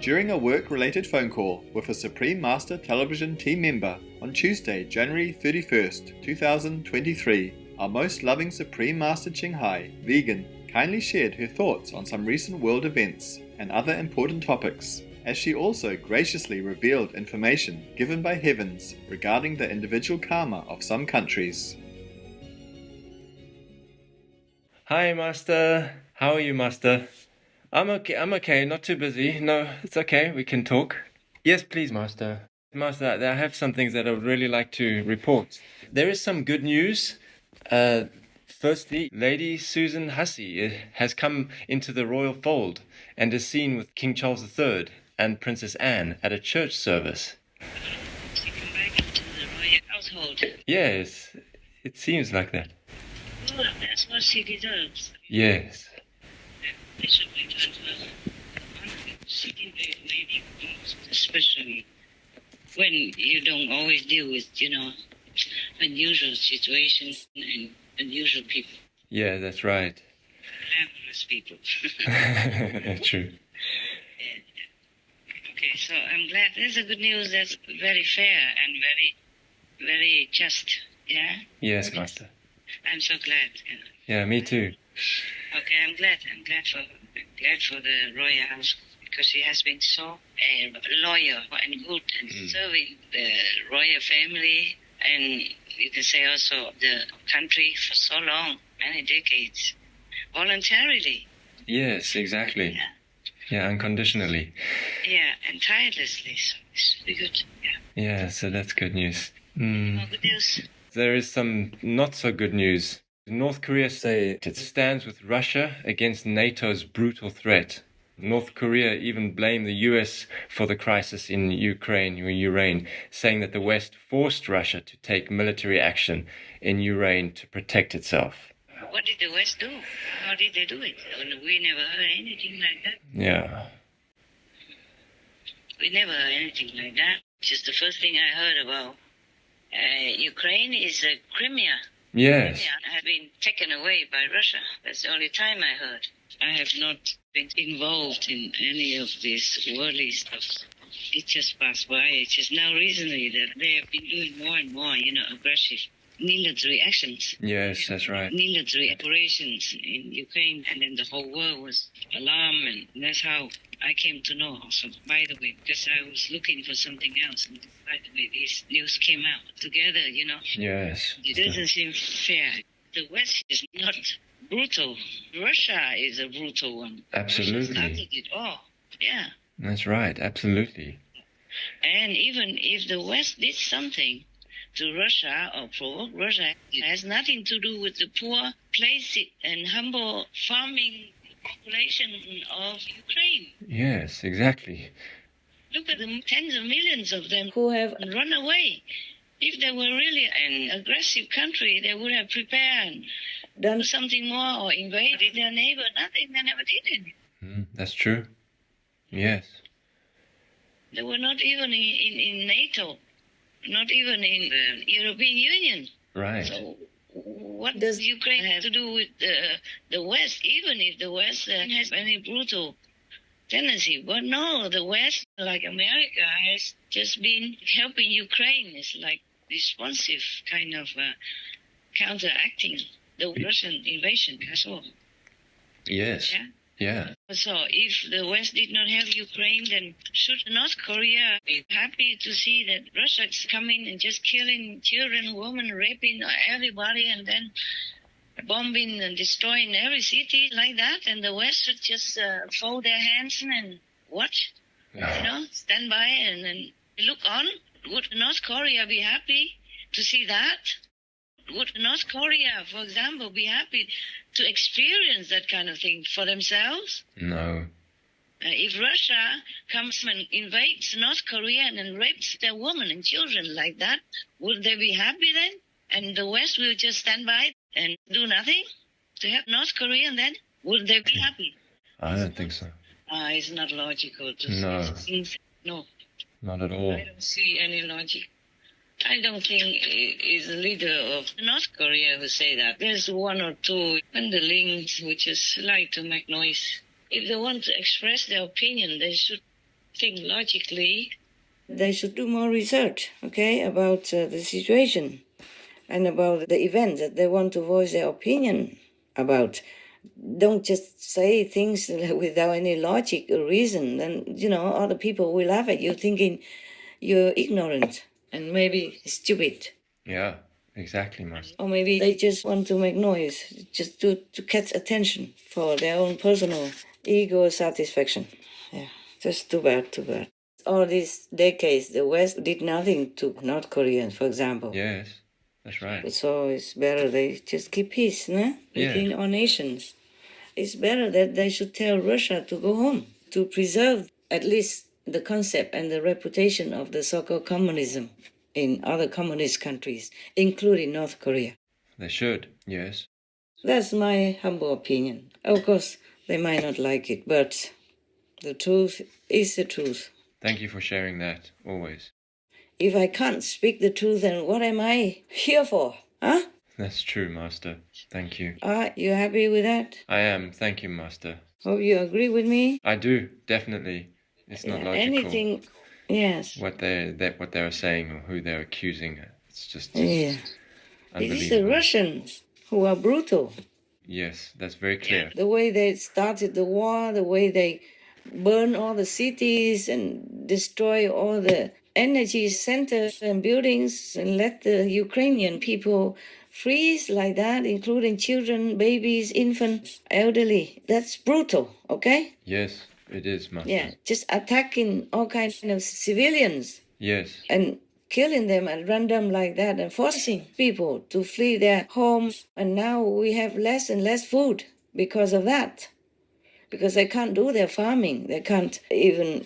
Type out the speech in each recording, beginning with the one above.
during a work-related phone call with a Supreme Master Television team member on Tuesday, January 31st, 2023, our most loving Supreme Master Ching, vegan, kindly shared her thoughts on some recent world events and other important topics, as she also graciously revealed information given by heavens regarding the individual karma of some countries. Hi, Master. How are you, Master? I'm okay. Not too busy. No, it's okay. We can talk. Yes, please, Master. Master, I have some things that I would really like to report. There is some good news. Firstly, Lady Susan Hussey has come into the royal fold and is seen with King Charles III and Princess Anne at a church service. She come back into the royal household. Yes, it seems like that. Well, that's what she deserves. Yes. They should be done well. She did maybe especially when you don't always deal with, unusual situations and unusual people. Yeah, that's right. Fabulous people. True. Okay, so I'm glad. There's a good news that's very fair and very, very just. Yeah? Yes, Master. I'm so glad. Yeah, me too. Okay, I'm glad for the royal house because she has been so loyal and good and serving the royal family and you can say also the country for so long, many decades, voluntarily. Yes, exactly. Yeah, unconditionally. Yeah, and tirelessly. So it's really good. Yeah, so that's good news. More good news. There is some not so good news. North Korea say it stands with Russia against NATO's brutal threat. North Korea even blamed the US for the crisis in Ukraine, saying that the West forced Russia to take military action in Ukraine to protect itself. What did the West do? How did they do it? We never heard anything like that. Yeah. We never heard anything like that. Just the first thing I heard about Ukraine is Crimea. Yes. Crimea has been taken away by Russia. That's the only time I heard. I have not been involved in any of this worldly stuff. It just passed by. It's just now recently that they have been doing more and more, aggressive military actions. Yes, that's right. Military operations in Ukraine, and then the whole world was alarmed, and that's how I came to know also, by the way, because I was looking for something else, and by the way, this news came out together, Yes. It doesn't seem fair. The West is not brutal. Russia is a brutal one. Absolutely. Russia started it all. Yeah. That's right, absolutely. And even if the West did something to Russia or provoke Russia, it has nothing to do with the poor, placid, and humble farming population of Ukraine. Yes, exactly. Look at the tens of millions of them who have run away. If they were really an aggressive country, they would have prepared and done something more or invaded their neighbor. Nothing, they never did it. That's true. Yes. They were not even in NATO, not even in the European Union. Right. So what does Ukraine have to do with the West, even if the West has any brutal tendency? But no, the West, like America, has just been helping Ukraine. It's like responsive kind of counteracting the Russian invasion. That's all. Yes. Yeah. So if the West did not have Ukraine, then should North Korea be happy to see that Russia is coming and just killing children, women, raping everybody, and then bombing and destroying every city like that? And the West should just fold their hands and watch, stand by and then look on? Would North Korea be happy to see that? Would North Korea, for example, be happy to experience that kind of thing for themselves? No. If Russia comes and invades North Korea and rapes their women and children like that, would they be happy then? And the West will just stand by and do nothing to help North Korea, and then would they be happy? I don't think so. It's not logical to No. say things. No. Not at all. I don't see any logic. I don't think it is the leader of North Korea who say that. There's one or two underlings who just like to make noise. If they want to express their opinion, they should think logically. They should do more research, okay, about the situation and about the events that they want to voice their opinion about. Don't just say things without any logic or reason. Then, other people will laugh at you thinking you're ignorant and maybe stupid. Yeah, exactly, Master. Or maybe they just want to make noise, just to catch attention for their own personal ego satisfaction. Yeah, just too bad, too bad. All these decades, the West did nothing to North Koreans, for example. Yes, that's right. So it's better they just keep peace, no? Within Yeah. all nations. It's better that they should tell Russia to go home, to preserve at least the concept and the reputation of the so-called communism in other communist countries, including North Korea. They should, yes. That's my humble opinion. Of course, they might not like it, but the truth is the truth. Thank you for sharing that, always. If I can't speak the truth, then what am I here for? Huh? That's true, Master. Thank you. Are you happy with that? I am. Thank you, Master. Hope you agree with me. I do, definitely. It's not logical. Anything, yes. What they're saying or who they're accusing. It's just Yeah. It is the unbelievable. Russians who are brutal. Yes, that's very clear. The way they started the war, the way they burn all the cities and destroy all the energy centers and buildings and let the Ukrainian people freeze like that, including children, babies, infants, elderly. That's brutal, okay? Yes, it is, Master. Yeah, just attacking all kinds of civilians Yes. and killing them at random like that and forcing people to flee their homes. And now we have less and less food because of that. Because they can't do their farming. They can't even,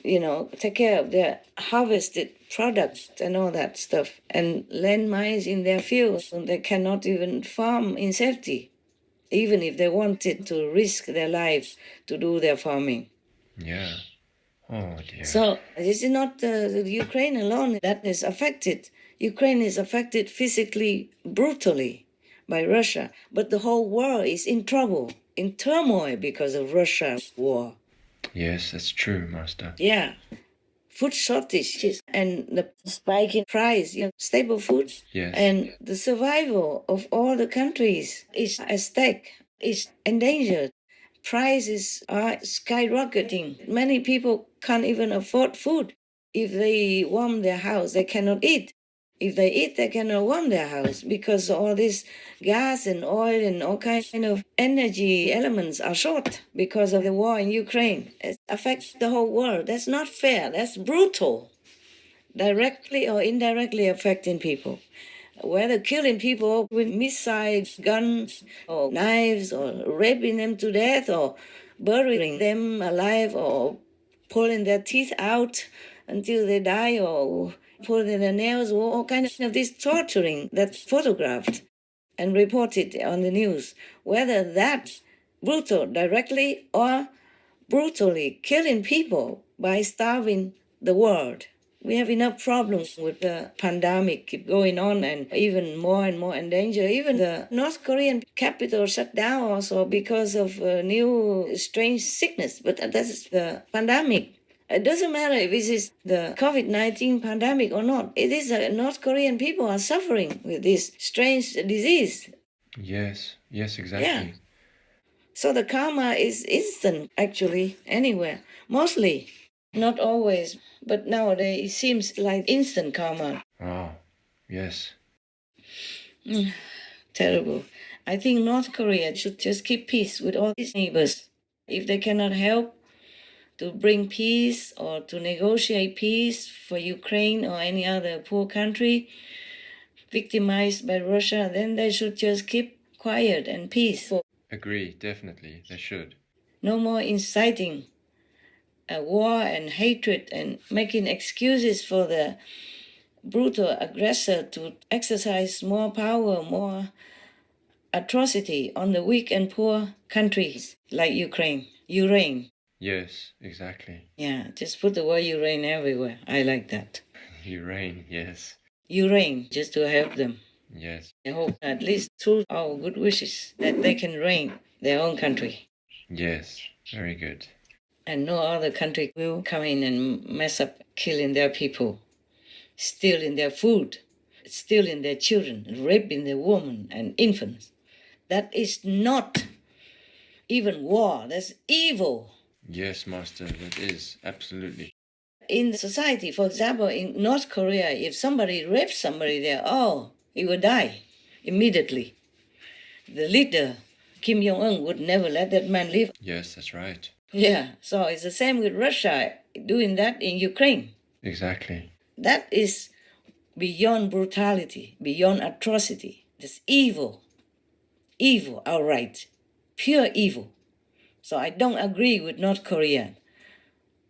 take care of their harvested products and all that stuff. And landmines in their fields. And they cannot even farm in safety, even if they wanted to risk their lives to do their farming. Yeah. Oh, dear. So this is not the Ukraine alone that is affected. Ukraine is affected physically, brutally by Russia. But the whole world is in trouble, in turmoil because of Russia's war. Yes, that's true, Master. Yeah. Food shortages and the spike in price, staple foods. Yes. And the survival of all the countries is at stake, is endangered. Prices are skyrocketing. Many people can't even afford food. If they warm their house, they cannot eat. If they eat, they cannot warm their house because all this gas and oil and all kinds of energy elements are short because of the war in Ukraine. It affects the whole world. That's not fair. That's brutal. Directly or indirectly affecting people. Whether killing people with missiles, guns, or knives, or raping them to death, or burying them alive, or pulling their teeth out until they die, or pulling their nails, or all kinds of this torturing that's photographed and reported on the news. Whether that's brutal directly or brutally killing people by starving the world. We have enough problems with the pandemic keep going on and even more and more in danger. Even the North Korean capital shut down also because of a new strange sickness. But that's the pandemic. It doesn't matter if this is the COVID-19 pandemic or not. It is North Korean people are suffering with this strange disease. Yes, exactly. Yeah. So the karma is instant, actually, anywhere. Mostly. Not always, but nowadays it seems like instant karma. Oh, yes. Terrible. I think North Korea should just keep peace with all its neighbors. If they cannot help to bring peace or to negotiate peace for Ukraine or any other poor country victimized by Russia, then they should just keep quiet and peaceful. Agree, definitely. They should. No more inciting a war and hatred and making excuses for the brutal aggressor to exercise more power, more atrocity on the weak and poor countries like Ukraine. Yes, exactly. Yeah, just put the word Ukraine everywhere. I like that. Ukraine, yes. Ukraine, just to help them. Yes. I hope at least through our good wishes that they can reign their own country. Yes, very good. And no other country will come in and mess up, killing their people, stealing their food, stealing their children, raping their women and infants. That is not even war. That's evil. Yes, Master, that is, absolutely. In society, for example, in North Korea, if somebody rapes somebody there, he will die immediately. The leader, Kim Jong-un, would never let that man live. Yes, that's right. Yeah, so it's the same with Russia doing that in Ukraine. Exactly. That is beyond brutality, beyond atrocity. That's evil. Evil, outright. Pure evil. So I don't agree with North Korea,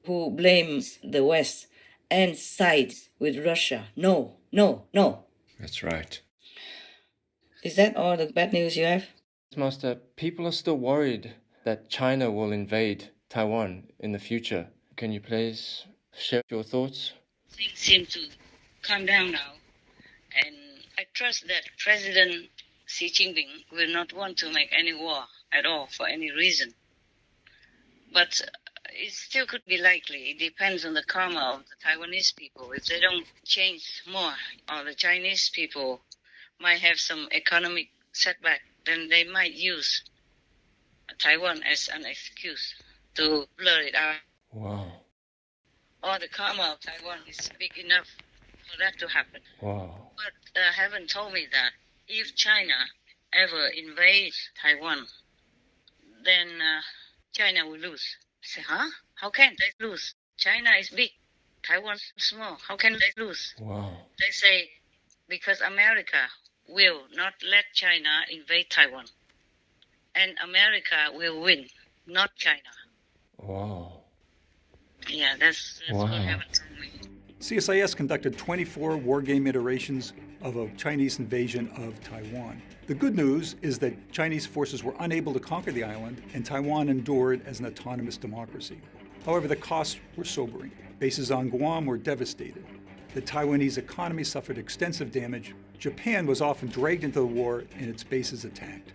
who blames the West and sides with Russia. No, no, no. That's right. Is that all the bad news you have? Master, people are still worried that China will invade Taiwan in the future. Can you please share your thoughts? Things seem to calm down now, and I trust that President Xi Jinping will not want to make any war at all for any reason. But it still could be likely. It depends on the karma of the Taiwanese people. If they don't change more, or the Chinese people might have some economic setback, then they might use Taiwan as an excuse to blur it out. Wow. Or the karma of Taiwan is big enough for that to happen. Wow. But haven't told me that if China ever invades Taiwan, then China will lose. I say, huh? How can they lose? China is big. Taiwan's small. How can they lose? Wow. They say because America will not let China invade Taiwan. And America will win, not China. Wow. Yeah, that's Wow. what happened to me. CSIS conducted 24 wargame iterations of a Chinese invasion of Taiwan. The good news is that Chinese forces were unable to conquer the island, and Taiwan endured as an autonomous democracy. However, the costs were sobering. Bases on Guam were devastated. The Taiwanese economy suffered extensive damage. Japan was often dragged into the war and its bases attacked.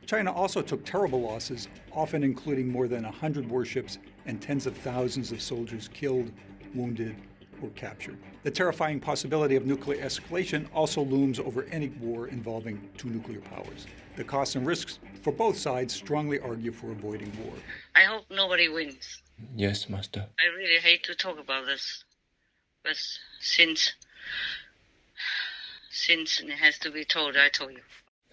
China also took terrible losses, often including more than 100 warships and tens of thousands of soldiers killed, wounded, or captured. The terrifying possibility of nuclear escalation also looms over any war involving two nuclear powers. The costs and risks for both sides strongly argue for avoiding war. I hope nobody wins. Yes, Master. I really hate to talk about this, but since it has to be told, I told you.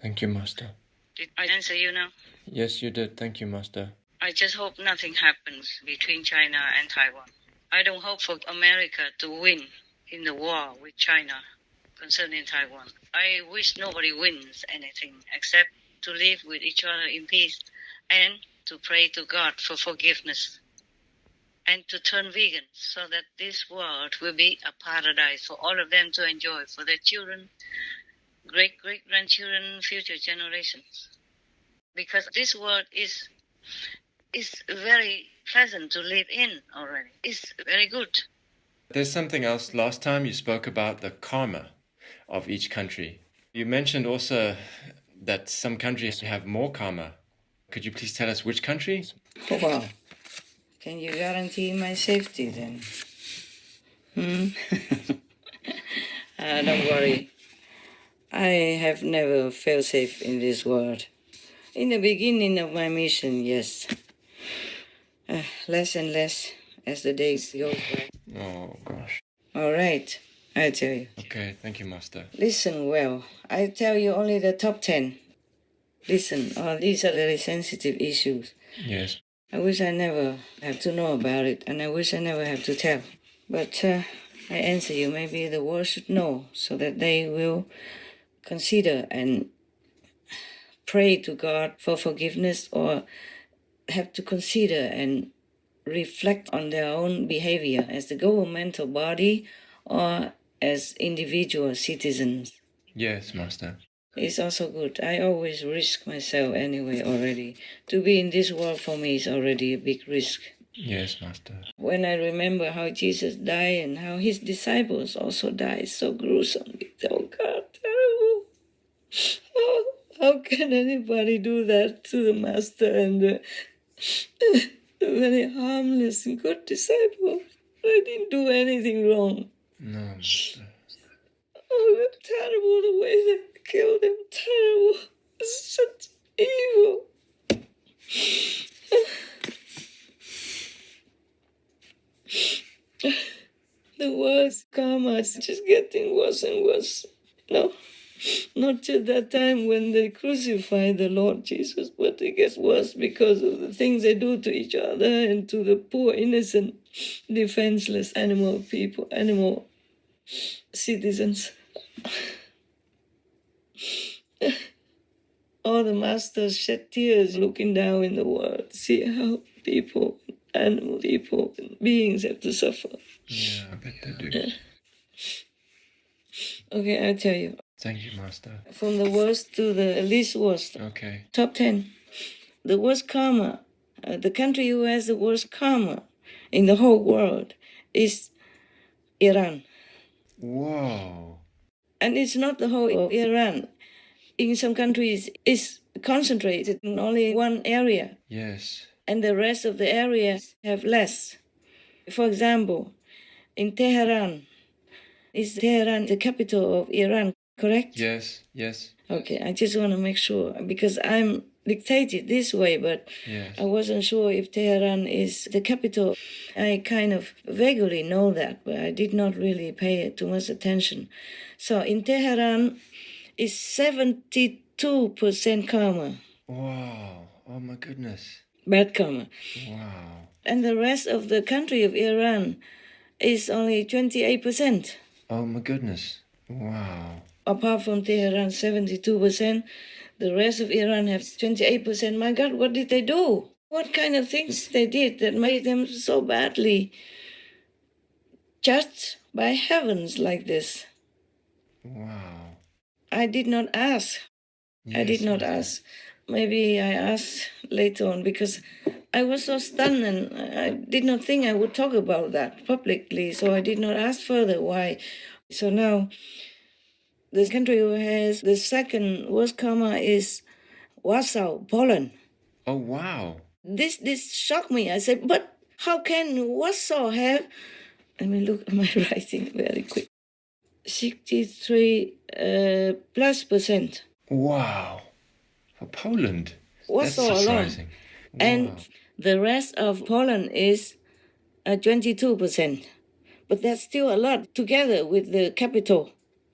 Thank you, Master. Did I answer you now? Yes, you did. Thank you, Master. I just hope nothing happens between China and Taiwan. I don't hope for America to win in the war with China concerning Taiwan. I wish nobody wins anything except to live with each other in peace and to pray to God for forgiveness and to turn vegan so that this world will be a paradise for all of them to enjoy, for their children, great-grandchildren, future generations. Because this world is very pleasant to live in already. It's very good. There's something else. Last time you spoke about the karma of each country. You mentioned also that some countries have more karma. Could you please tell us which countries? Oh, wow. Can you guarantee my safety then? Don't worry. I have never felt safe in this world. In the beginning of my mission, yes. Less and less as the days go by. Oh, gosh. All right, I tell you. Okay, thank you, Master. Listen well. I tell you only the top 10. Listen, these are very sensitive issues. Yes. I wish I never have to know about it, and I wish I never have to tell. But I answer you, maybe the world should know so that they will consider and pray to God for forgiveness, or have to consider and reflect on their own behavior as the governmental body or as individual citizens. Yes, Master. It's also good. I always risk myself anyway already. To be in this world for me is already a big risk. Yes, Master. When I remember how Jesus died and how his disciples also died so gruesomely, oh God, terrible. How can anybody do that to the Master and the very harmless and good disciple. I didn't do anything wrong. No, Master. Oh, that's terrible the way they killed him. Terrible. Such evil. The worst karma is just getting worse and worse. No, not just that time when they crucified the Lord Jesus, but it gets worse because of the things they do to each other and to the poor, innocent, defenseless animal people, animal citizens. All the masters shed tears looking down in the world, see how people, animal people, and beings have to suffer. Yeah, I bet they do. Okay, I tell you. Thank you, Master. From the worst to the least worst. Okay. Top 10. The worst karma. The country who has the worst karma in the whole world is Iran. Whoa. And it's not the whole of Iran. In some countries, it's concentrated in only one area. Yes. And the rest of the areas have less. For example, in Tehran, is Tehran the capital of Iran, correct? Yes. Yes. Okay, I just want to make sure, because I'm dictated this way, but Yes. I wasn't sure if Tehran is the capital. I kind of vaguely know that, but I did not really pay too much attention. So in Tehran, it's 72% karma, Wow. Oh my goodness. bad karma. Wow. And the rest of the country of Iran is only 28%. Oh my goodness. Wow. Apart from Tehran, 72%, the rest of Iran have 28%. My God, what did they do? What kind of things they did that made them so badly judged by heavens like this? Wow. I did not ask. I did Yes, not Master. ask. Maybe I asked later on because I was so stunned and I did not think I would talk about that publicly, so I did not ask further why. So now, the country who has the second worst karma is Warsaw, Poland. Oh wow. This shocked me. I said, but how can Warsaw have? Let me look at my writing very quick. 63 plus percent. Wow. For Poland. Warsaw That's alone. surprising. And Wow. the rest of Poland is 22%. But that's still a lot together with the capital,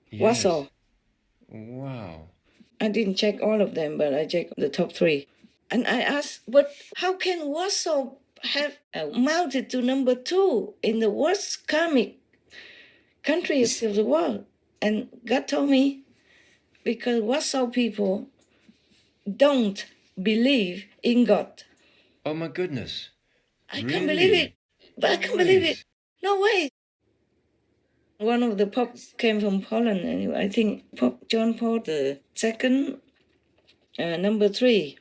Yes. Warsaw. Wow. I didn't check all of them, but I checked the top 3. And I asked, but how can Warsaw have mounted to number 2 in the worst karmic countries of the world? And God told me, because Warsaw people don't believe in God. Oh my goodness. I can't believe it. But I can't believe it. No way. One of the popes came from Poland anyway. I think Pope John Paul II, number 3,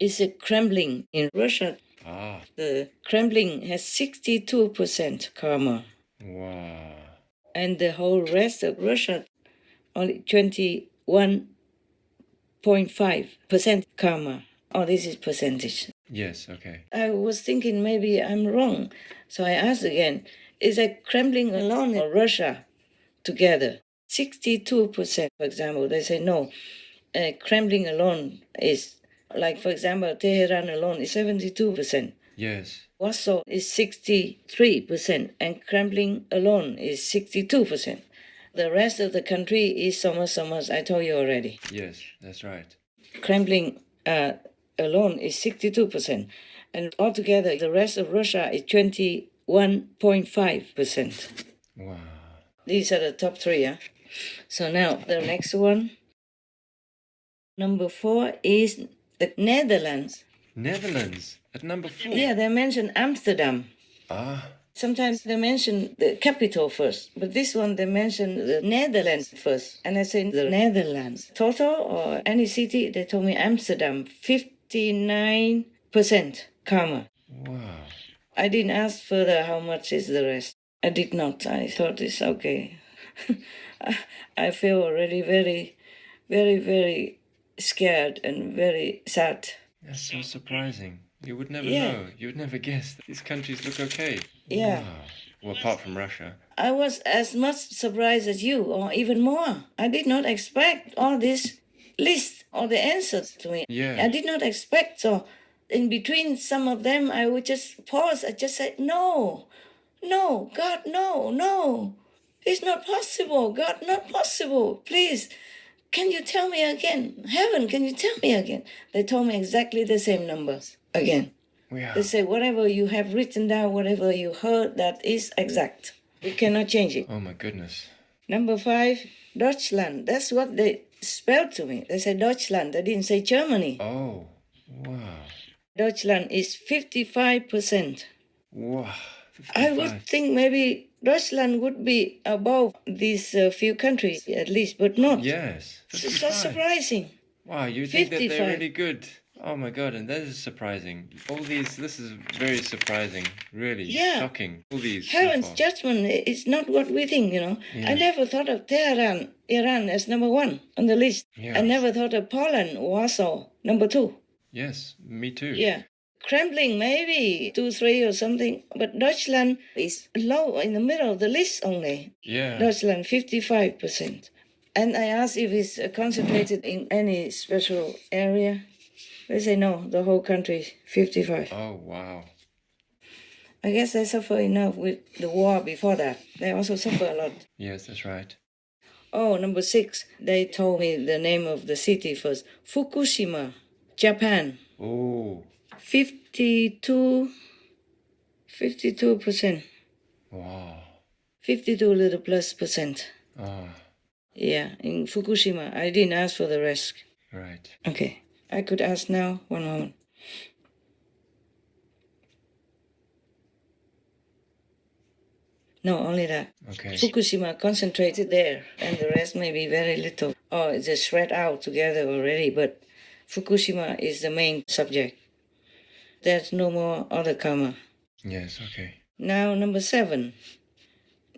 is a Kremlin in Russia. Ah. The Kremlin has 62% karma. Wow. And the whole rest of Russia, only 21.5% karma. Oh, this is percentage. Yes, okay. I was thinking maybe I'm wrong. So I asked again, is a Kremlin alone or Russia together? 62%, for example. They say no. Kremlin alone is, like, for example, Tehran alone is 72%. Yes. Warsaw is 63%, and Kremlin alone is 62%. The rest of the country is Somos, I told you already. Yes, that's right. Kremlin alone is 62%. And altogether, the rest of Russia is 21.5%. Wow. These are the top 3, yeah? So now, the next one. Number 4 is the Netherlands. Netherlands at number 4. Yeah, they mention Amsterdam. Ah. Sometimes they mention the capital first, but this one they mention the Netherlands first. And I say the Netherlands. Total or any city, they told me Amsterdam, 59% karma. Wow. I didn't ask further how much is the rest. I did not. I thought it's okay. I feel already very, very, very scared and very sad. That's so surprising. You would never Yeah. know. You would never guess. These countries look okay. Yeah. Wow. Well, apart from Russia. I was as much surprised as you, or even more. I did not expect all this list or the answers to me. Yeah. I did not expect. So, in between some of them, I would just pause. I just said, no, no, God, no, no. It's not possible. God, not possible. Please, can you tell me again? Heaven, can you tell me again? They told me exactly the same numbers again. Yeah. They say, whatever you have written down, whatever you heard, that is exact. We cannot change it. Oh my goodness. Number 5, Deutschland. That's what they spelled to me. They said Deutschland. They didn't say Germany. Oh. Wow. Deutschland is 55%. Wow. I 55. would think maybe Deutschland would be above these few countries at least, but not. Yes. So 55. surprising. Wow, you think that 55. they're really good. Oh my god, and that is surprising. This is very surprising. Really Yeah. shocking. All these so Heaven's far. judgment is not what we think, Yeah. I never thought of Tehran, Iran as number 1 on the list. Yeah. I never thought of Poland, Warsaw, number 2. Yes, me too. Yeah. Kremlin, maybe 2, 3 or something. But Deutschland is low in the middle of the list only. Yeah. Deutschland, 55%. And I asked if it's concentrated in any special area. They say no, the whole country, 55. Oh wow. I guess they suffer enough with the war before that. They also suffer a lot. Yes, that's right. Oh, number 6, they told me the name of the city first. Fukushima, Japan. Oh. 52%. Wow. 52 little plus percent. Ah. Yeah, in Fukushima. I didn't ask for the rest. Right. Okay, I could ask now. One moment. No, only that. Okay. Fukushima concentrated there, and the rest may be very little. Or it's just spread out together already, but Fukushima is the main subject. There's no more other karma. Yes, okay. Now, number 7,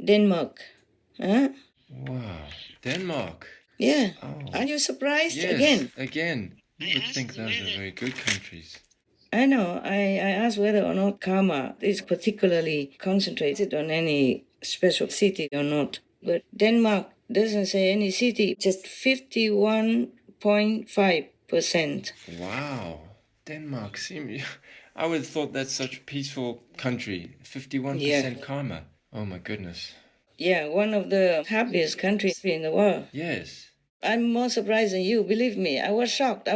Denmark. Huh? Wow. Denmark. Yeah. Oh. Are you surprised Yes. again? Again. You I would asked think those are whether- very good countries. I know. I asked whether or not karma is particularly concentrated on any special city or not. But Denmark doesn't say any city, just 51.5%. Wow. Denmark seem I would have thought that's such a peaceful country. 51% karma. Oh my goodness. Yeah, one of the happiest countries in the world. Yes. I'm more surprised than you, believe me. I was shocked.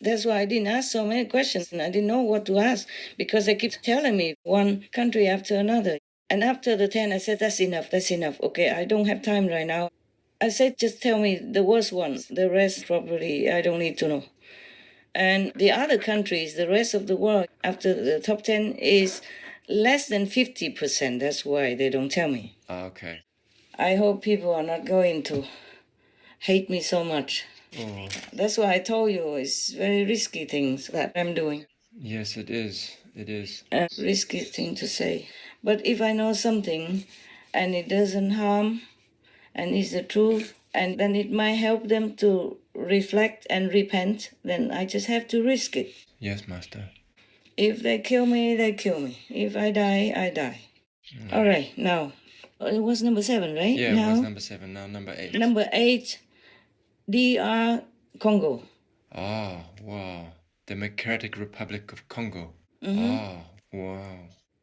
That's why I didn't ask so many questions, and I didn't know what to ask because they keep telling me one country after another. And after the 10, I said, that's enough. Okay, I don't have time right now. I said, just tell me the worst one. The rest, probably, I don't need to know. And the other countries, the rest of the world, after the top 10 is less than 50%. That's why they don't tell me. Okay. I hope people are not going to hate me so much. Oh. That's why I told you it's very risky things that I'm doing. Yes, it is. It is. A risky thing to say. But if I know something and it doesn't harm and is the truth, and then it might help them to reflect and repent, then I just have to risk it. Yes, Master. If they kill me, they kill me. If I die, I die. All right, now, it was number 7, right? Yeah, now, it was number 7, now number 8. Number 8, DR Congo. Ah, wow. Democratic Republic of Congo. Mm-hmm. Ah, wow.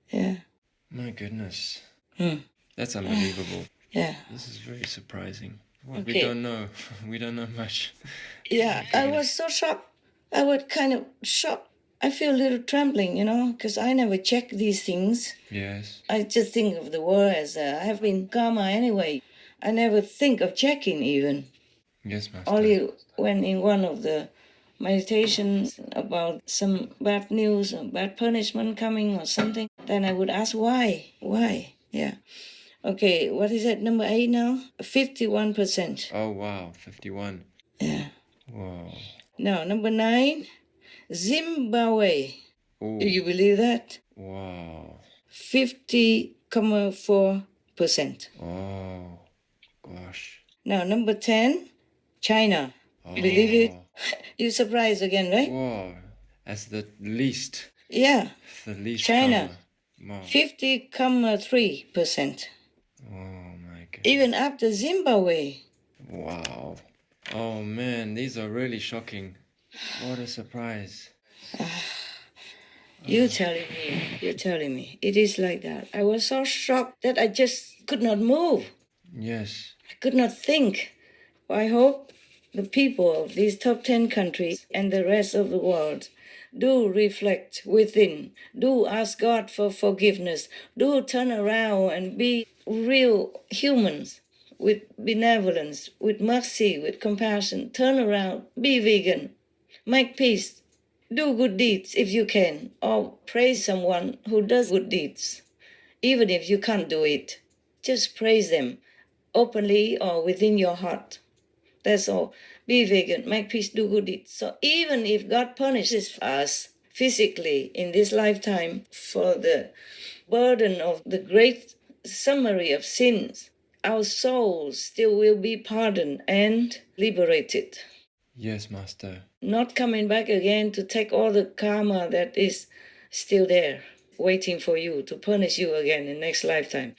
Yeah. My goodness. Hmm. That's unbelievable. Yeah. This is very surprising. Well, we Okay. don't know. We don't know much. Yeah, I was so shocked. I was kind of shocked. I feel a little trembling, because I never check these things. Yes. I just think of the world as I have been karma anyway. I never think of checking even. Yes, Master. Only when in one of the meditations about some bad news or bad punishment coming or something, then I would ask why? Why? Yeah. Okay, what is it, number 8 now? 51%. Oh, wow. 51. Yeah. Wow. Now, number 9, Zimbabwe. Oh, Do you believe that? wow. 50.4%. Oh, gosh. Now, number 10, China. Oh. Believe it? You're surprised again, right? Wow. as the least. Yeah, The least China, karma. Wow. 50.3%. Oh my goodness. Even after Zimbabwe. Wow. Oh man, these are really shocking. What a surprise. You're telling me. It is like that. I was so shocked that I just could not move. Yes. I could not think. I hope the people of these top 10 countries and the rest of the world do reflect within, do ask God for forgiveness, do turn around and be real humans with benevolence, with mercy, with compassion. Turn around, be vegan, make peace, do good deeds if you can, or praise someone who does good deeds. Even if you can't do it, just praise them openly or within your heart. That's all. Be vegan, make peace, do good deeds. So even if God punishes us physically in this lifetime for the burden of the great summary of sins, our souls still will be pardoned and liberated. Yes, Master. Not coming back again to take all the karma that is still there, waiting for you to punish you again in next lifetime.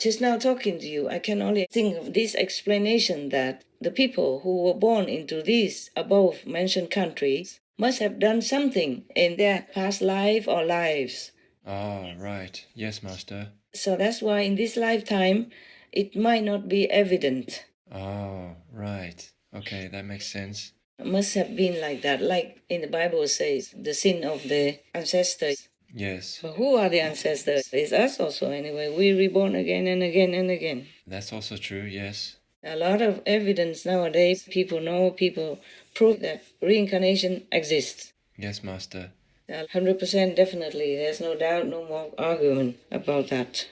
Just now talking to you, I can only think of this explanation that the people who were born into these above mentioned countries must have done something in their past life or lives. Ah, right. Yes, Master. So that's why in this lifetime, it might not be evident. Oh, right. Okay, that makes sense. It must have been like that, like in the Bible says, the sin of the ancestors. Yes. But who are the ancestors? It's us also, anyway. We reborn again and again and again. That's also true, yes. A lot of evidence nowadays, people know, people prove that reincarnation exists. Yes, Master. 100% definitely. There's no doubt, no more argument about that.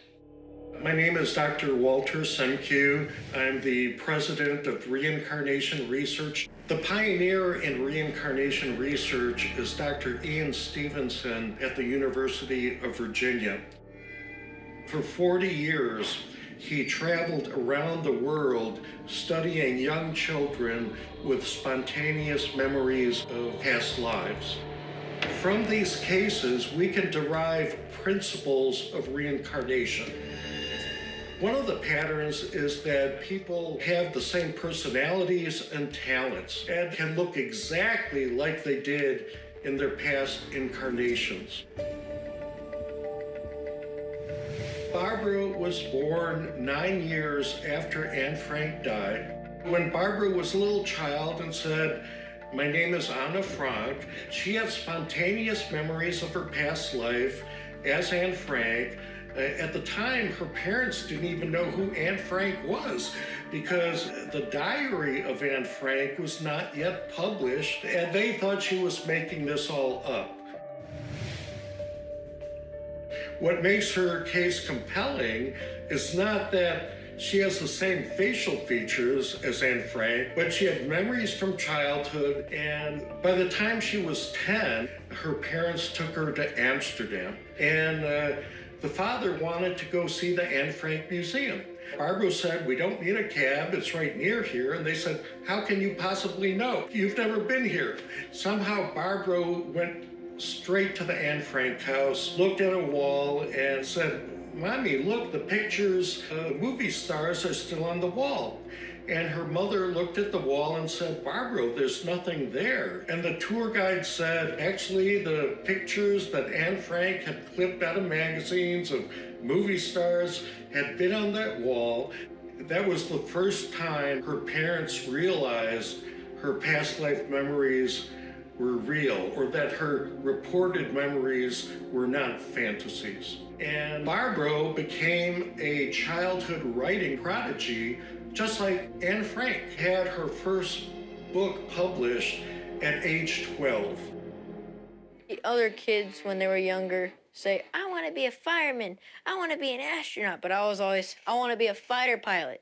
My name is Dr. Walter Senkyu. I'm the president of Reincarnation Research. The pioneer in reincarnation research is Dr. Ian Stevenson at the University of Virginia. For 40 years, he traveled around the world studying young children with spontaneous memories of past lives. From these cases, we can derive principles of reincarnation. One of the patterns is that people have the same personalities and talents and can look exactly like they did in their past incarnations. Barbara was born 9 years after Anne Frank died. When Barbara was a little child and said, "My name is Anna Frank," she had spontaneous memories of her past life as Anne Frank. At the time, her parents didn't even know who Anne Frank was because the diary of Anne Frank was not yet published, and they thought she was making this all up. What makes her case compelling is not that she has the same facial features as Anne Frank, but she had memories from childhood, and by the time she was 10, her parents took her to Amsterdam, and the father wanted to go see the Anne Frank Museum. Barbara said, "We don't need a cab, it's right near here." And they said, "How can you possibly know? You've never been here." Somehow Barbara went straight to the Anne Frank house, looked at a wall and said, "Mommy, look, the pictures of movie stars are still on the wall." And her mother looked at the wall and said, "Barbara, there's nothing there." And the tour guide said, actually, the pictures that Anne Frank had clipped out of magazines of movie stars had been on that wall. That was the first time her parents realized her past life memories were real, or that her reported memories were not fantasies. And Barbara became a childhood writing prodigy, just like Anne Frank had her first book published at age 12. The other kids, when they were younger, say, "I want to be a fireman, I want to be an astronaut," but I was always, "I want to be a fighter pilot."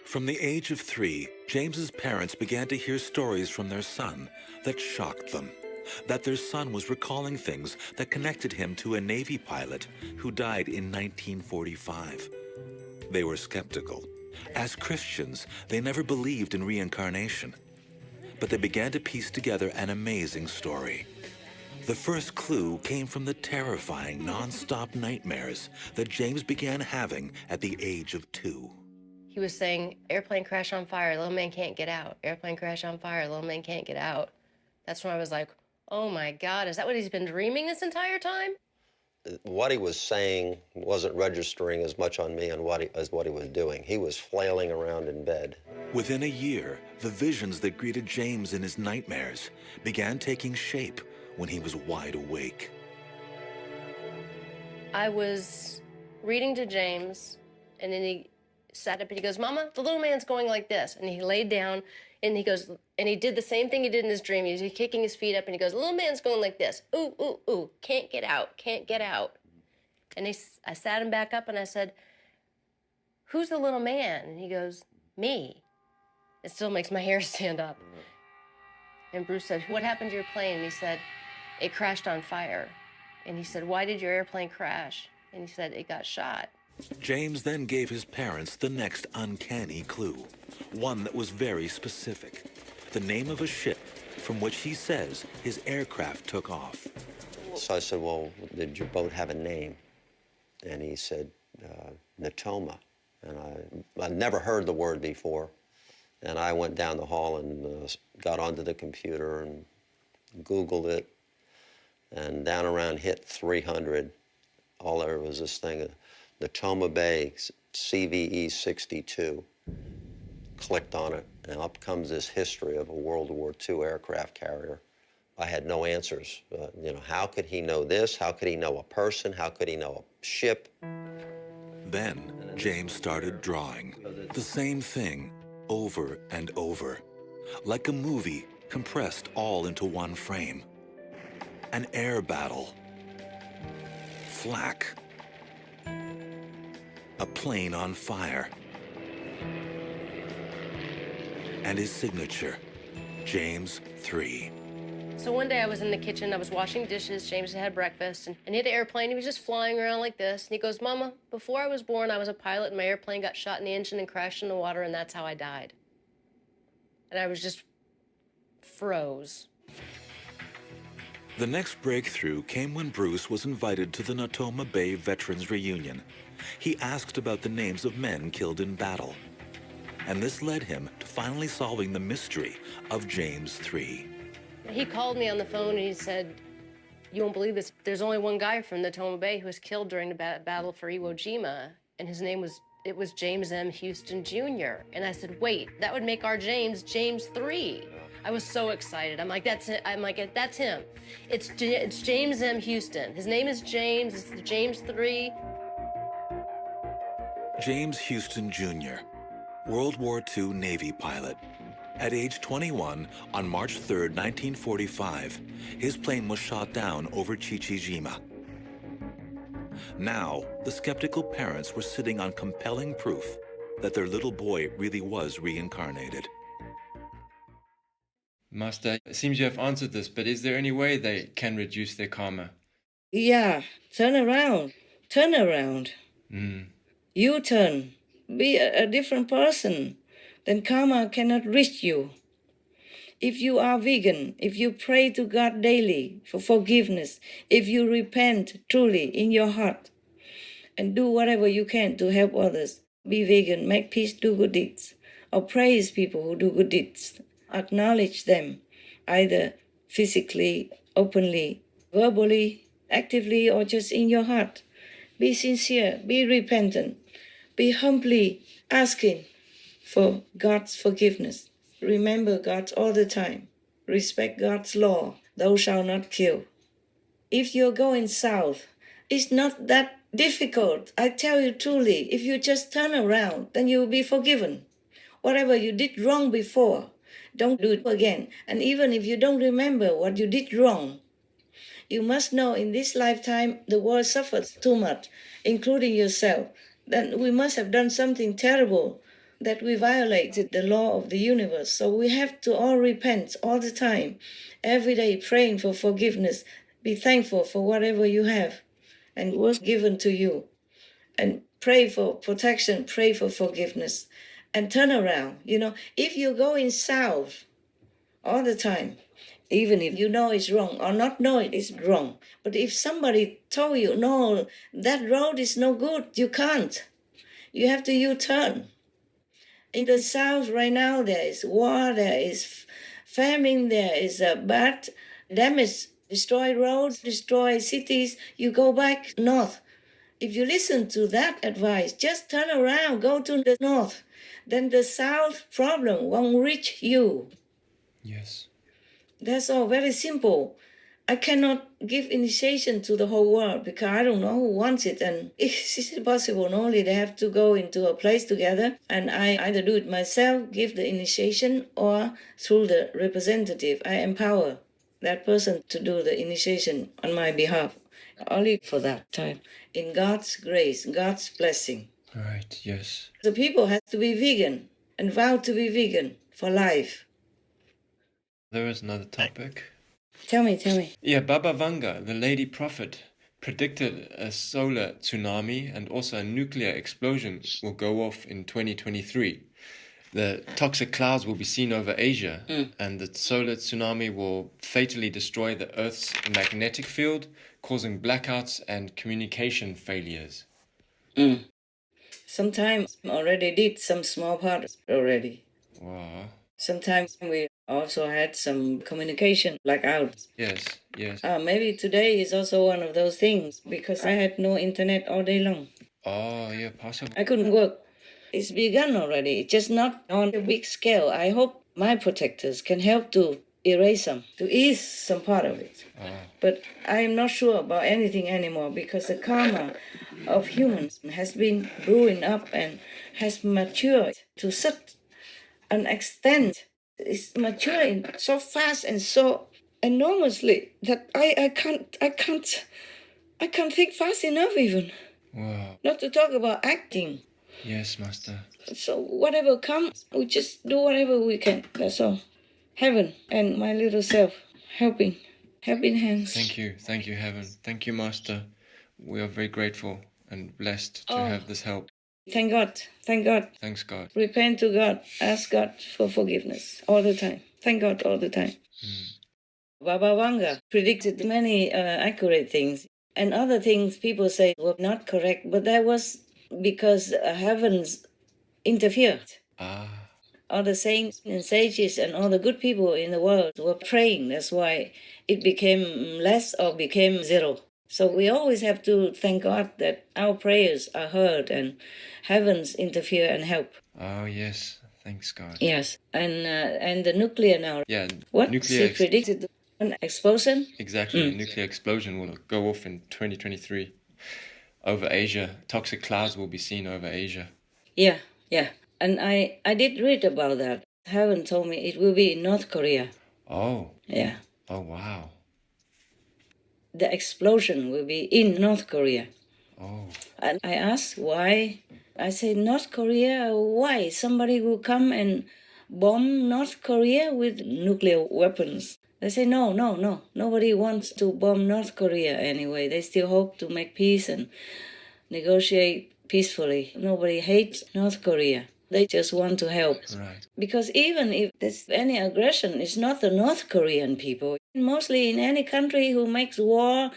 From the age of 3, James's parents began to hear stories from their son that shocked them. That their son was recalling things that connected him to a Navy pilot who died in 1945. They were skeptical. As Christians, they never believed in reincarnation. But they began to piece together an amazing story. The first clue came from the terrifying non-stop nightmares that James began having at the age of 2. He was saying, airplane crash on fire, little man can't get out. Airplane crash on fire, little man can't get out. That's when I was like, oh my God, is that what he's been dreaming this entire time? What he was saying wasn't registering as much on me as what he was doing. He was flailing around in bed. Within a year, the visions that greeted James in his nightmares began taking shape when he was wide awake. I was reading to James, and then he sat up and he goes, Mama, the little man's going like this. And he laid down and he goes, and he did the same thing he did in his dream. He was kicking his feet up and he goes, the little man's going like this. Ooh, ooh, ooh, can't get out, can't get out. And I sat him back up and I said, who's the little man? And he goes, me. It still makes my hair stand up. And Bruce said, what happened to your plane? And he said, it crashed on fire. And he said, why did your airplane crash? And he said, it got shot. James then gave his parents the next uncanny clue, one that was very specific, the name of a ship from which he says his aircraft took off. So I said, well, did your boat have a name? And he said, Natoma. And I'd never heard the word before. And I went down the hall and got onto the computer and Googled it. And down around hit 300, all there was this thing, Natoma Bay CVE 62. Clicked on it, and up comes this history of a World War II aircraft carrier. I had no answers. How could he know this? How could he know a person? How could he know a ship? Then James started drawing the same thing over and over, like a movie compressed all into one frame. An air battle, flak, a plane on fire, and his signature, James 3. So one day I was in the kitchen, I was washing dishes, James had breakfast, and he had an airplane, he was just flying around like this, and he goes, Mama, before I was born, I was a pilot, and my airplane got shot in the engine and crashed in the water, and that's how I died. And I was just froze. The next breakthrough came when Bruce was invited to the Natoma Bay Veterans Reunion. He asked about the names of men killed in battle. And this led him to finally solving the mystery of James 3. He called me on the phone and he said, you won't believe this, there's only one guy from Natoma Bay who was killed during the battle for Iwo Jima, and his name was James M. Houston Jr. And I said, wait, that would make our James 3. I was so excited. I'm like, that's it. I'm like, that's him. It's James M. Houston. His name is James. It's the James 3. James Houston Jr., World War II Navy pilot. At age 21, on March 3, 1945, his plane was shot down over Chichijima. Now, the skeptical parents were sitting on compelling proof that their little boy really was reincarnated. Master, it seems you have answered this, but is there any way they can reduce their karma? Yeah, turn around. Turn around. You turn. Be a different person. Then karma cannot reach you. If you are vegan, if you pray to God daily for forgiveness, if you repent truly in your heart, and do whatever you can to help others, be vegan, make peace, do good deeds, or praise people who do good deeds, acknowledge them, either physically, openly, verbally, actively, or just in your heart. Be sincere, be repentant, be humbly asking for God's forgiveness. Remember God all the time. Respect God's law, thou shalt not kill. If you're going south, it's not that difficult. I tell you truly, if you just turn around, then you will be forgiven. Whatever you did wrong before, don't do it again. And even if you don't remember what you did wrong, you must know in this lifetime the world suffers too much, including yourself. Then we must have done something terrible, that we violated the law of the universe. So we have to all repent all the time, every day praying for forgiveness. Be thankful for whatever you have and was given to you. And pray for protection, pray for forgiveness. And turn around. If you're going south all the time, even if you know it's wrong or not know it is wrong. But if somebody told you, no, that road is no good, you can't. You have to U-turn. In the south right now, there is war, there is famine, there is a bad damage, destroy roads, destroy cities. You go back north. If you listen to that advice, just turn around, go to the north. Then the south problem won't reach you. Yes. That's all, very simple. I cannot give initiation to the whole world because I don't know who wants it. And it's impossible. Only they have to go into a place together. And I either do it myself, give the initiation, or through the representative, I empower that person to do the initiation on my behalf. Only for that time. In God's grace, God's blessing. Right, yes. The people have to be vegan and vow to be vegan for life. There is another topic. Tell me. Yeah, Baba Vanga, the lady prophet, predicted a solar tsunami and also a nuclear explosion will go off in 2023. The toxic clouds will be seen over Asia, and the solar tsunami will fatally destroy the Earth's magnetic field, causing blackouts and communication failures. Sometimes already did some small part already. Wow. Sometimes we also had some communication blackouts. Yes. Maybe today is also one of those things because I had no internet all day long. Oh, yeah, possible. I couldn't work. It's begun already, just not on a big scale. I hope my protectors can help to erase some, to ease some part of it. But I am not sure about anything anymore because the karma of humans has been brewing up and has matured to such an extent. It's maturing so fast and so enormously that I can't think fast enough even. Wow. Not to talk about acting. Yes, Master. So whatever comes, we just do whatever we can. That's all. Heaven and my little self helping hands. Thank you, Heaven. Thank you, Master. We are very grateful and blessed to have this help. Thank God. Thanks, God. Repent to God. Ask God for forgiveness all the time. Thank God all the time. Baba Vanga predicted many accurate things. And other things people say were not correct, but that was because heavens interfered. All the saints and sages and all the good people in the world were praying. That's why it became less or became zero. So we always have to thank God that our prayers are heard and heavens interfere and help. Oh, yes. Thanks, God. Yes. And the nuclear now. Yeah. What? She predicted an explosion? Exactly. A nuclear explosion will go off in 2023 over Asia. Toxic clouds will be seen over Asia. Yeah. And I did read about that. Heaven told me it will be in North Korea. Oh. Yeah. Oh, wow. The explosion will be in North Korea. Oh. And I asked why. I said, North Korea, why? Somebody will come and bomb North Korea with nuclear weapons. They say, no. Nobody wants to bomb North Korea anyway. They still hope to make peace and negotiate peacefully. Nobody hates North Korea. They just want to help. Right. Because even if there's any aggression, it's not the North Korean people. Mostly in any country who makes war,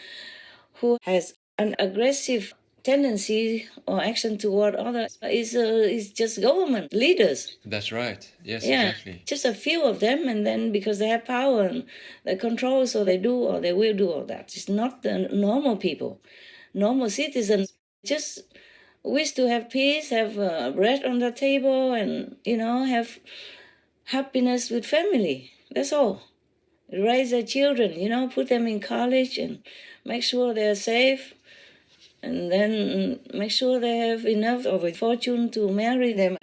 who has an aggressive tendency or action toward others, is just government leaders. That's right. Yes, Yeah, exactly. just a few of them, and then because they have power and they control, so they do or they will do all that. It's not the normal people. Normal citizens just wish to have peace, have bread on the table, and have happiness with family. That's all. Raise their children, put them in college and make sure they're safe, and then make sure they have enough of a fortune to marry them,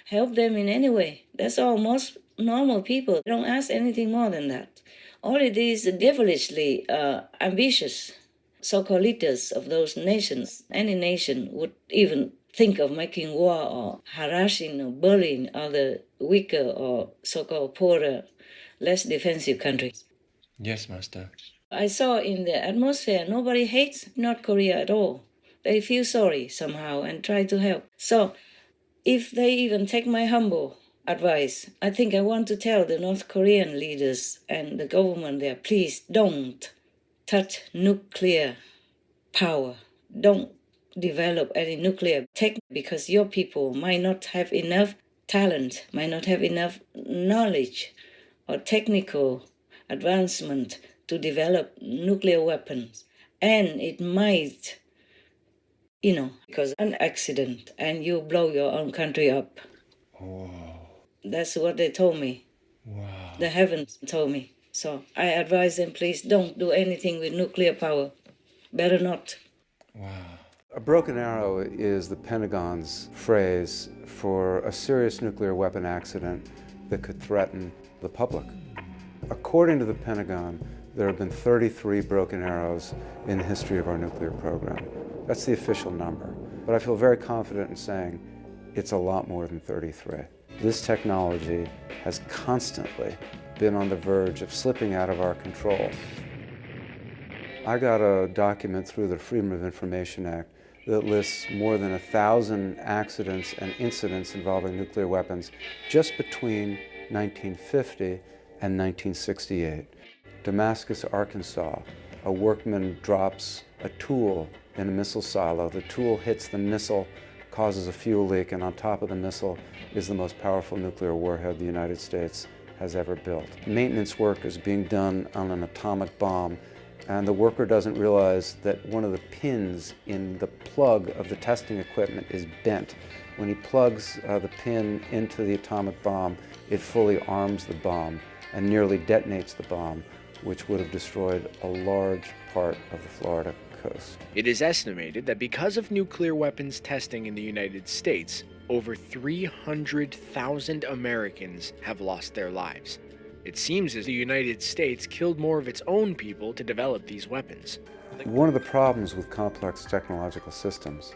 help them in any way. That's all. Most normal people don't ask anything more than that. Only these devilishly ambitious so-called leaders of those nations, any nation would even think of making war or harassing or bullying other weaker or so-called poorer, less defensive countries. Yes, Master. I saw in the atmosphere nobody hates North Korea at all. They feel sorry somehow and try to help. So if they even take my humble advice. I think I want to tell the North Korean leaders and the government there, please don't touch nuclear power. Don't develop any nuclear tech because your people might not have enough talent, might not have enough knowledge or technical advancement to develop nuclear weapons. And it might, because an accident and you blow your own country up. Oh, That's what they told me. wow. The heavens told me. So I advise them, please don't do anything with nuclear power. Better not. Wow. A broken arrow is the Pentagon's phrase for a serious nuclear weapon accident that could threaten the public. According to the Pentagon, there have been 33 broken arrows in the history of our nuclear program. That's the official number. But I feel very confident in saying it's a lot more than 33. This technology has constantly been on the verge of slipping out of our control. I got a document through the Freedom of Information Act that lists more than 1,000 accidents and incidents involving nuclear weapons just between 1950 and 1968. Damascus, Arkansas, a workman drops a tool in a missile silo. The tool hits the missile, causes a fuel leak, and on top of the missile is the most powerful nuclear warhead the United States has ever built. Maintenance work is being done on an atomic bomb, and the worker doesn't realize that one of the pins in the plug of the testing equipment is bent. When he plugs the pin into the atomic bomb, it fully arms the bomb and nearly detonates the bomb, which would have destroyed a large part of the Florida coast. It is estimated that because of nuclear weapons testing in the United States, over 300,000 Americans have lost their lives. It seems as the United States killed more of its own people to develop these weapons. One of the problems with complex technological systems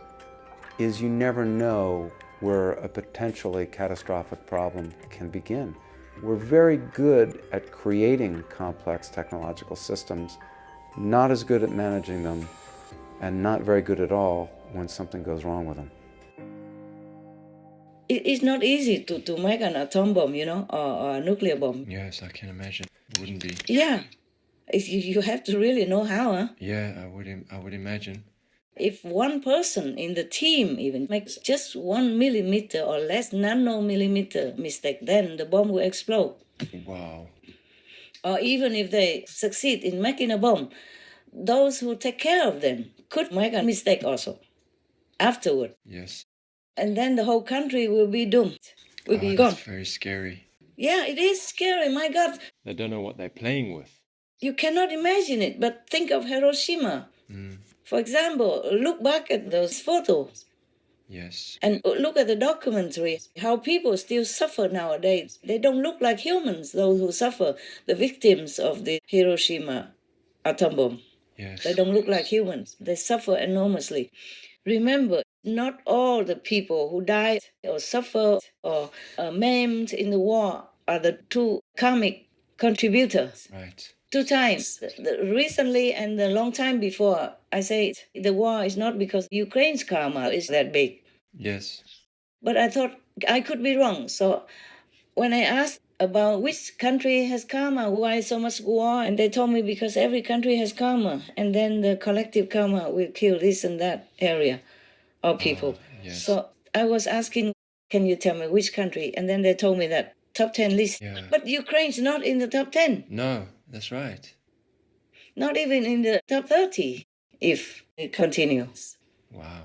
is you never know where a potentially catastrophic problem can begin. We're very good at creating complex technological systems, not as good at managing them, and not very good at all when something goes wrong with them. It's not easy to make an atom bomb, or a nuclear bomb. Yes, I can imagine. It wouldn't be. Yeah. You have to really know how, huh? Yeah, I would imagine. If one person in the team even makes just 1 millimeter or less nanomillimeter mistake, then the bomb will explode. Wow. Or even if they succeed in making a bomb, those who take care of them could make a mistake also afterward. Yes. And then the whole country will be doomed. Will be gone. That's very scary. Yeah, it is scary, my God. They don't know what they're playing with. You cannot imagine it, but think of Hiroshima. For example, look back at those photos. Yes. And look at the documentary, how people still suffer nowadays. They don't look like humans, those who suffer, the victims of the Hiroshima atom bomb. Yes. They don't look like humans. They suffer enormously. Remember, not all the people who died or suffered or maimed in the war are the true karmic contributors. Right. 2 times, recently and the long time before, I say the war is not because Ukraine's karma is that big. Yes. But I thought I could be wrong. So when I asked about which country has karma, why so much war, and they told me because every country has karma, and then the collective karma will kill this and that area of people. Yes. So I was asking, can you tell me which country? And then they told me that top 10 list. Yeah. But Ukraine's not in the top 10. No, that's right. Not even in the top 30, if it continues. Wow.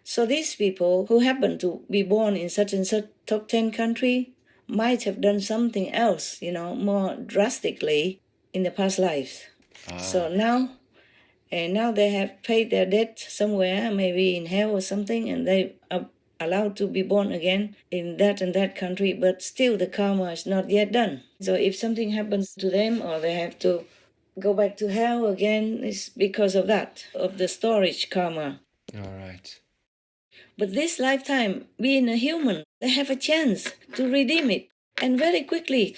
So these people who happen to be born in such and such top 10 country might have done something else, more drastically in the past lives. So now they have paid their debt somewhere, maybe in hell or something, and they are allowed to be born again in that and that country, but still the karma is not yet done. So if something happens to them or they have to go back to hell again, it's because of that, of the storage karma. All right. But this lifetime, being a human, they have a chance to redeem it. And very quickly,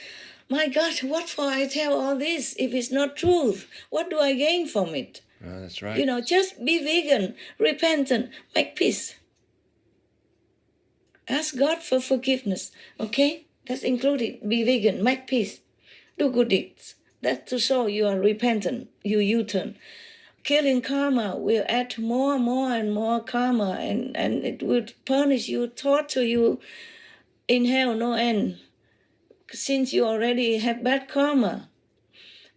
my God, what for I tell all this if it's not truth? What do I gain from it? Oh, that's right. Just be vegan, repentant, make peace. Ask God for forgiveness, okay? That's included. Be vegan, make peace, do good deeds. That's to show you are repentant, you U-turn. Killing karma will add more and more karma, and it will punish you, torture you in hell, no end. Since you already have bad karma,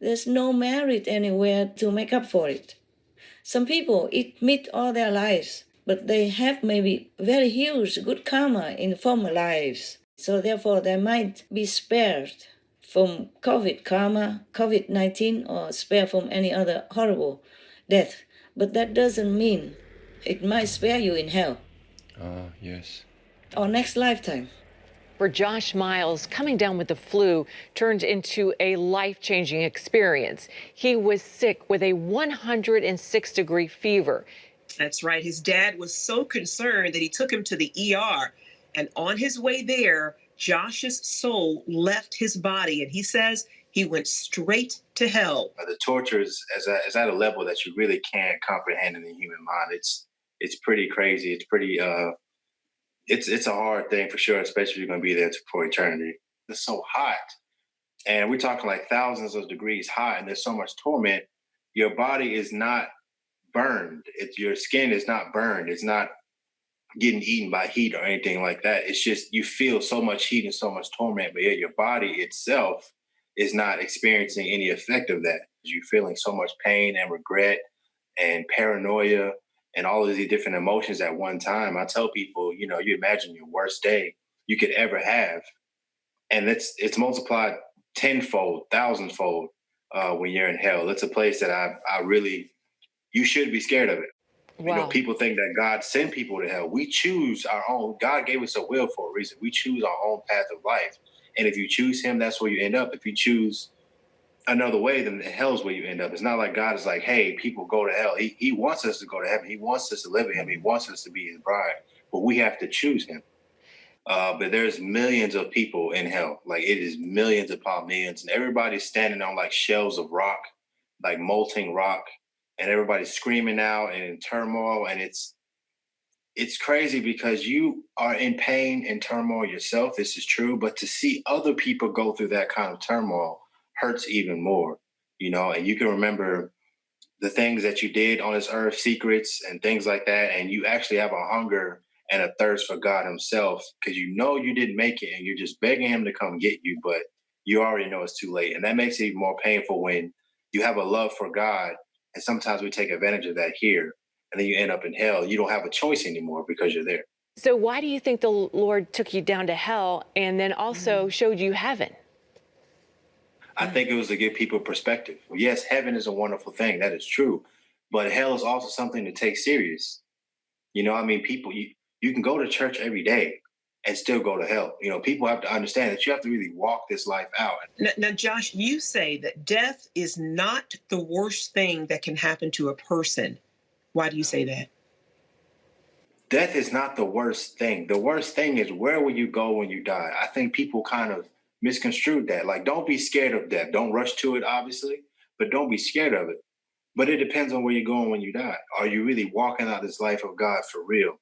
there's no merit anywhere to make up for it. Some people eat meat all their lives, but they have maybe very huge good karma in former lives. So therefore, they might be spared from COVID karma, COVID-19, or spared from any other horrible death. But that doesn't mean it might spare you in hell. Yes. Or next lifetime. For Josh Miles, coming down with the flu turned into a life-changing experience. He was sick with a 106-degree fever. That's right. His dad was so concerned that he took him to the ER. And on his way there, Josh's soul left his body. And he says he went straight to hell. The torture is at a level that you really can't comprehend in the human mind. It's pretty crazy. It's pretty it's a hard thing for sure, especially if you're going to be there for eternity. It's so hot, and we're talking like thousands of degrees hot, and there's so much torment. Your body is not burned. Your skin is not burned. It's not getting eaten by heat or anything like that. It's just you feel so much heat and so much torment, but yet your body itself is not experiencing any effect of that. You're feeling so much pain and regret and paranoia and all of these different emotions at one time. I tell people, you imagine your worst day you could ever have, and it's multiplied tenfold, thousandfold when you're in hell. It's a place that I really, you should be scared of it. Wow. People think that God sent people to hell. We choose our own. God gave us a will for a reason. We choose our own path of life, and if you choose Him, that's where you end up. If you choose another way, then hell's where you end up. It's not like God is like, hey, people go to hell. He wants us to go to heaven. He wants us to live with Him. He wants us to be His bride, but we have to choose Him. But there's millions of people in hell. Like, it is millions upon millions, and everybody's standing on like shelves of rock, like molten rock, and everybody's screaming out and in turmoil. And it's crazy because you are in pain and turmoil yourself. This is true, but to see other people go through that kind of turmoil hurts even more, and you can remember the things that you did on this earth, secrets and things like that, and you actually have a hunger and a thirst for God Himself because you didn't make it and you're just begging Him to come get you, but you already know it's too late. And that makes it even more painful when you have a love for God, and sometimes we take advantage of that here, and then you end up in hell. You don't have a choice anymore because you're there. So why do you think the Lord took you down to hell and then also showed you heaven? I think it was to give people perspective. Yes, heaven is a wonderful thing. That is true. But hell is also something to take serious. People, you can go to church every day and still go to hell. People have to understand that you have to really walk this life out. Now, Josh, you say that death is not the worst thing that can happen to a person. Why do you say that? Death is not the worst thing. The worst thing is, where will you go when you die? I think people kind of misconstrued that. Like, don't be scared of death. Don't rush to it, obviously, but don't be scared of it. But it depends on where you're going when you die. Are you really walking out this life of God for real?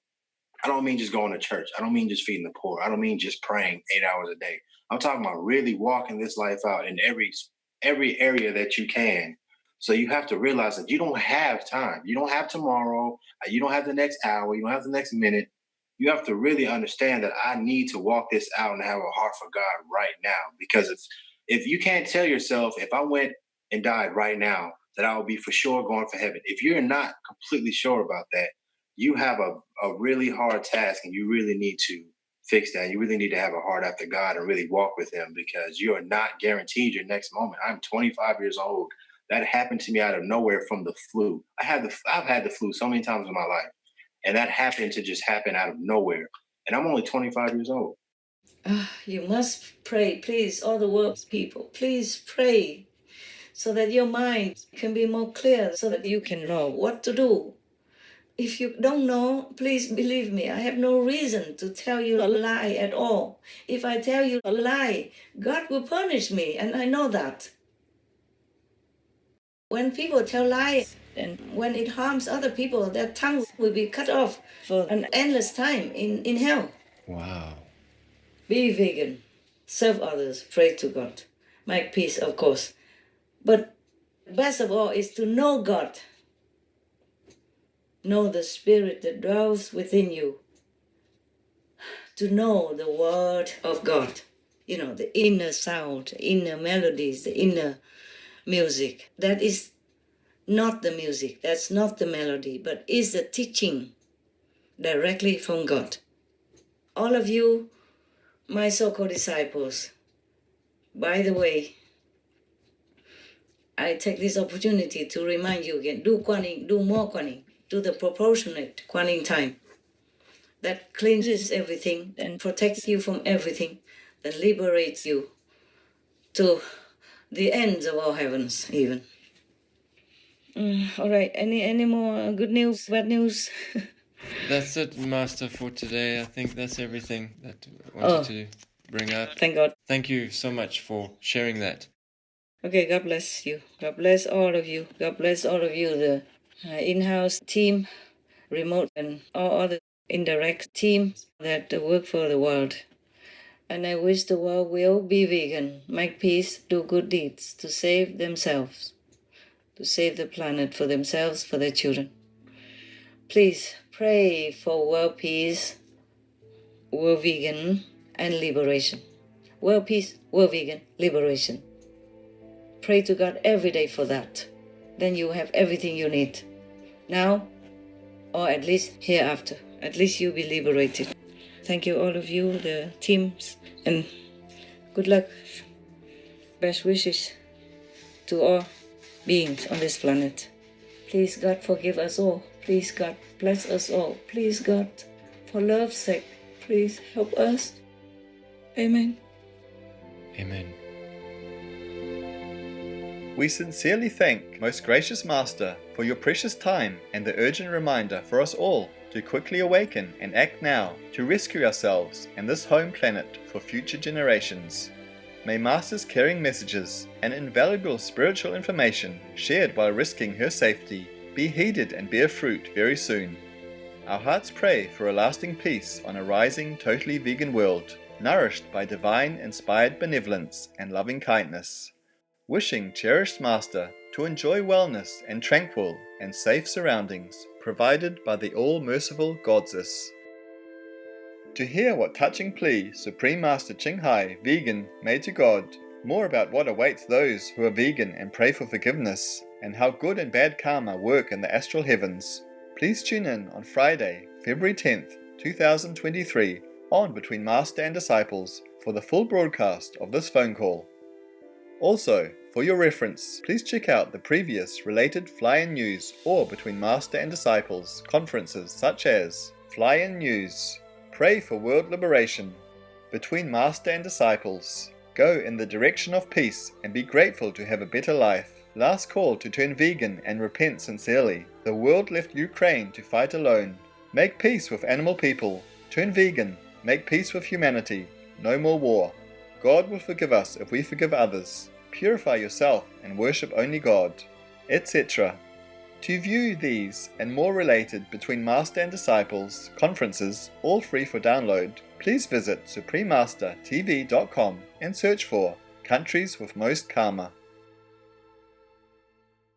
I don't mean just going to church. I don't mean just feeding the poor. I don't mean just praying 8 hours a day. I'm talking about really walking this life out in every area that you can. So you have to realize that you don't have time. You don't have tomorrow. You don't have the next hour. You don't have the next minute. You have to really understand that I need to walk this out and have a heart for God right now. Because if you can't tell yourself, if I went and died right now, that I will be for sure going for heaven. If you're not completely sure about that, you have a really hard task, and you really need to fix that. You really need to have a heart after God and really walk with Him, because you are not guaranteed your next moment. I'm 25 years old. That happened to me out of nowhere from the flu. I've had the flu so many times in my life, and that happened to just happen out of nowhere. And I'm only 25 years old. You must pray, please, all the world's people. Please pray so that your mind can be more clear, so that you can know what to do. If you don't know, please believe me. I have no reason to tell you a lie at all. If I tell you a lie, God will punish me, and I know that. When people tell lies and when it harms other people, their tongue will be cut off for an endless time in hell. Wow. Be vegan. Serve others. Pray to God. Make peace, of course. But best of all is to know God. Know the spirit that dwells within you. To know the word of God. You know, the inner sound, the inner melodies, the inner music. That is not the music, that's not the melody, but is the teaching directly from God. All of you, my so-called disciples, by the way, I take this opportunity to remind you again, do Kuan do more Kuan do the proportionate Kuan time. That cleanses everything and protects you from everything, that liberates you to the ends of all heavens even. All right, any more good news, bad news? That's it, Master, for today. I think that's everything that I wanted to bring up. Thank God. Thank you so much for sharing that. Okay, God bless you. God bless all of you. God bless all of you, the in-house team, remote, and all other indirect teams that work for the world. And I wish the world will be vegan, make peace, do good deeds to save themselves, to save the planet for themselves, for their children. Please pray for world peace, world vegan, and liberation. World peace, world vegan, liberation. Pray to God every day for that. Then you have everything you need. Now, or at least hereafter. At least you'll be liberated. Thank you, all of you, the teams, and good luck. Best wishes to all beings on this planet. Please, God, forgive us all. Please, God, bless us all. Please, God, for love's sake, please help us. Amen. Amen. We sincerely thank Most Gracious Master for your precious time and the urgent reminder for us all to quickly awaken and act now to rescue ourselves and this home planet for future generations. May Master's caring messages and invaluable spiritual information shared while risking her safety be heeded and bear fruit very soon. Our hearts pray for a lasting peace on a rising, totally vegan world, nourished by divine inspired benevolence and loving kindness. Wishing cherished Master to enjoy wellness and tranquil and safe surroundings provided by the all-merciful Goddess. To hear what touching plea Supreme Master Ching Hai, vegan, made to God, more about what awaits those who are vegan and pray for forgiveness, and how good and bad karma work in the astral heavens, please tune in on Friday, February 10th, 2023, on Between Master and Disciples for the full broadcast of this phone call. Also, for your reference, please check out the previous related Fly-In News or Between Master and Disciples conferences such as Fly-In News, Pray for World Liberation, Between Master and Disciples, Go in the Direction of Peace and Be Grateful to Have a Better Life, Last Call to Turn Vegan and Repent Sincerely, The World Left Ukraine to Fight Alone, Make Peace with Animal People, Turn Vegan, Make Peace with Humanity, No More War, God will forgive us if we forgive others, Purify yourself and worship only God, etc. To view these and more related Between Master and Disciples conferences, all free for download, please visit suprememastertv.com and search for Countries with Most Karma.